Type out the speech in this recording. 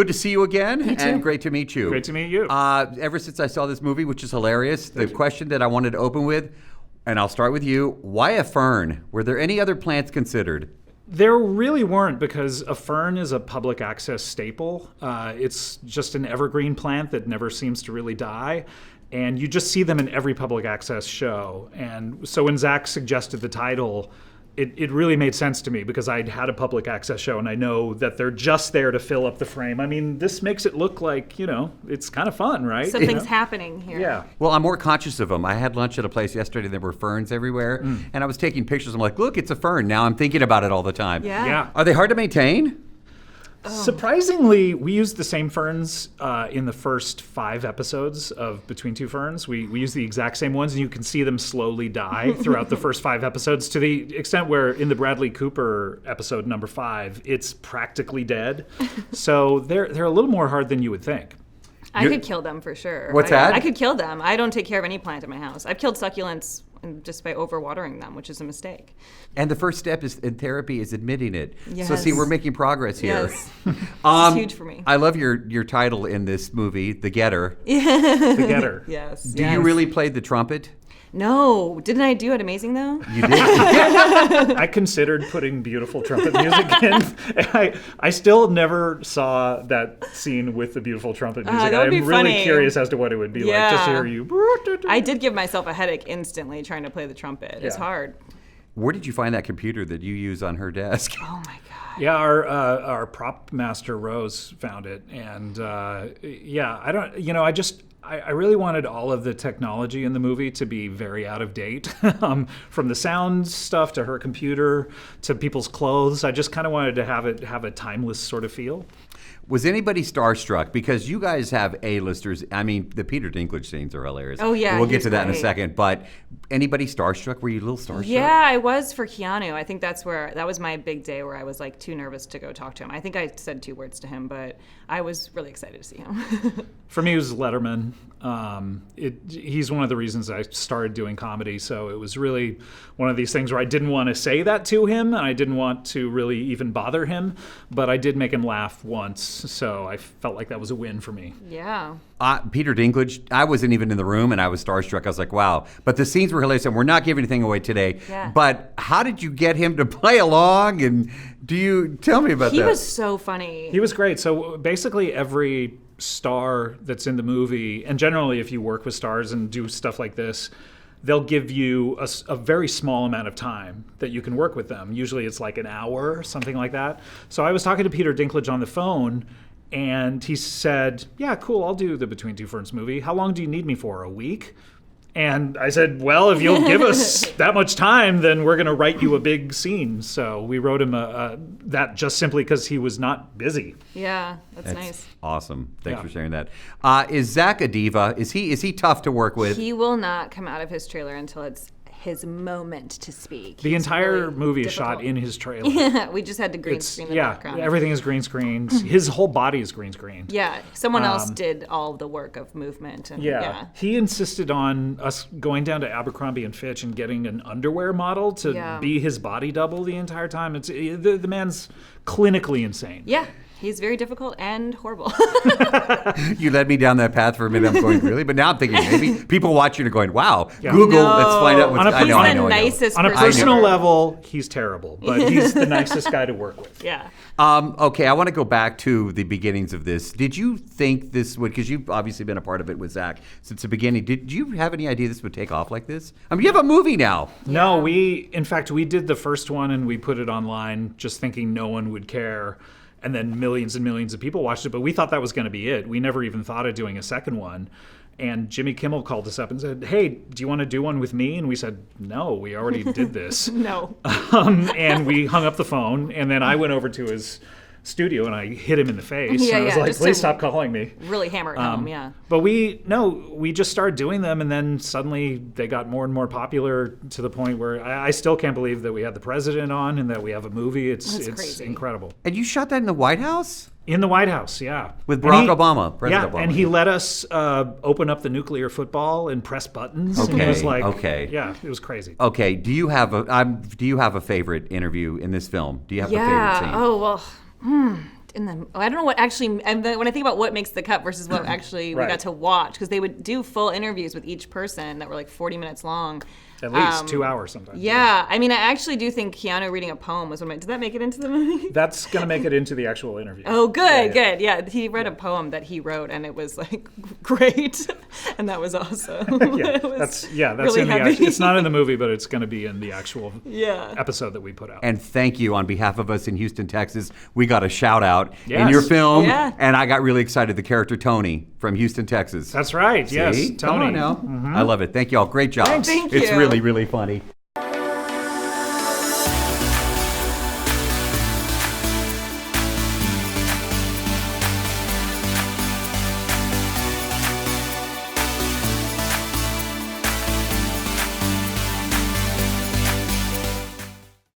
Good to see you again, You too. and great to meet you. Great to meet you. Ever since I saw this movie, which is hilarious, the question that I wanted to open with, and I'll start with you, why a fern? Were there any other plants considered? There really weren't, because a fern is a public access staple. It's just an evergreen plant that never seems to really die. And you just see them in every public access show. And so when Zach suggested the title, it really made sense to me, because I'd had a public access show and I know that they're just there to fill up the frame. I mean, this makes it look like, it's kind of fun, right? Something's happening here. Yeah. Well, I'm more conscious of them. I had lunch at a place yesterday. There were ferns everywhere, and I was taking pictures. I'm like, look, it's a fern. Now I'm thinking about it all the time. Yeah. Are they hard to maintain? Surprisingly, we used the same ferns in the first 5 episodes of Between Two Ferns. We used the exact same ones, and you can see them slowly die throughout the first 5 episodes, to the extent where in the Bradley Cooper episode number 5, it's practically dead. So they're a little more hard than you would think. I could kill them for sure. What's that? I could kill them. I don't take care of any plant in my house. I've killed succulents just by overwatering them, which is a mistake. And the first step in therapy is admitting it. Yes. So see, we're making progress here. Yes. It's huge for me. I love your title in this movie, The Getter. The Getter. Yes. Do you really play the trumpet? No. Didn't I do it amazing, though? You did. I considered putting beautiful trumpet music in. I still never saw that scene with the beautiful trumpet music. that would be I'm really funny. curious as to what it would be like just to hear you. I did give myself a headache instantly trying to play the trumpet. It's hard. Where did you find that computer that you use on her desk? Oh, my God. Yeah, our prop master Rose found it, and I really wanted all of the technology in the movie to be very out of date, from the sound stuff to her computer to people's clothes. I just kind of wanted to have it have a timeless sort of feel. Was anybody starstruck? Because you guys have A-listers. I mean, the Peter Dinklage scenes are hilarious. Oh, yeah, We'll get he's to that in a great. second. But anybody starstruck? Were you a little starstruck? Yeah, I was for Keanu. I think that was my big day where I was like too nervous to go talk to him. I think I said 2 words to him, but I was really excited to see him. For me, it was Letterman. He's one of the reasons I started doing comedy, so it was really one of these things where I didn't want to say that to him, and I didn't want to really even bother him, but I did make him laugh once, so I felt like that was a win for me. Yeah. Peter Dinklage, I wasn't even in the room, and I was starstruck. I was like, wow. But the scenes were hilarious, and we're not giving anything away today. Yeah. But how did you get him to play along? And do you tell me about that? He was so funny. He was great. So basically every star that's in the movie, and generally if you work with stars and do stuff like this, they'll give you a very small amount of time that you can work with them. Usually it's like an hour, something like that. So I was talking to Peter Dinklage on the phone, and he said, yeah, cool, I'll do the Between Two Ferns movie. How long do you need me for, a week? And I said, well, if you'll give us that much time, then we're going to write you a big scene. So we wrote him that just simply because he was not busy. Yeah, that's nice. Awesome. Thanks for sharing that. Is Zach a diva? Is he tough to work with? He will not come out of his trailer until it's his moment to speak. The entire movie is shot in his trailer. Yeah, we just had to green screen the background. Everything is green screened. His whole body is green screened. Yeah, someone else did all the work of movement. And, He insisted on us going down to Abercrombie and Fitch and getting an underwear model to be his body double the entire time. The man's clinically insane. Yeah. He's very difficult and horrible. You led me down that path for a minute. I'm going, really? But now I'm thinking maybe people watching are going, wow, Google, let's find out what's He's the nicest On a person personal ever. level, he's terrible, but he's the nicest guy to work with. Yeah. Okay, I want to go back to the beginnings of this. Did you think this would, because you've obviously been a part of it with Zach since the beginning, did you have any idea this would take off like this? I mean, you have a movie now. No, in fact, we did the first one and we put it online just thinking no one would care. And then millions and millions of people watched it, but we thought that was going to be it. We never even thought of doing a second one. And Jimmy Kimmel called us up and said, hey, do you want to do one with me? And we said, no, we already did this. No. And we hung up the phone, and then I went over to his studio and I hit him in the face. Yeah, and I was yeah, like, just please to stop calling me. Really hammer it home, yeah. But we just started doing them, and then suddenly they got more and more popular to the point where I still can't believe that we had the president on and that we have a movie. It's crazy. incredible. And you shot that in the White House? In the White House, yeah. With Barack Obama, President Obama. And he let us open up the nuclear football and press buttons. And it was like, yeah, it was crazy. Okay, do you have a favorite interview in this film? Do you have a favorite scene? Oh, well, I don't know what actually, and when I think about what makes the cut versus what actually we Right. got to watch, because they would do full interviews with each person that were like 40 minutes long. At least 2 hours sometimes. Yeah, I mean, I actually do think Keanu reading a poem was one of my. Did that make it into the movie? That's going to make it into the actual interview. Oh, good, Yeah. good. Yeah, he read a poem that he wrote, and it was like great, and that was awesome. Yeah, It was that's really in the heavy. it's not in the movie, but it's going to be in the actual Yeah. episode that we put out. And thank you on behalf of us in Houston, Texas. We got a shout out in Yes. your film, Yeah. and I got really excited. The character Tony from Houston, Texas. That's right. Yes, See? Tony. Come on now. I love it. Thank you all. Great job. Thank It's you. really, really funny.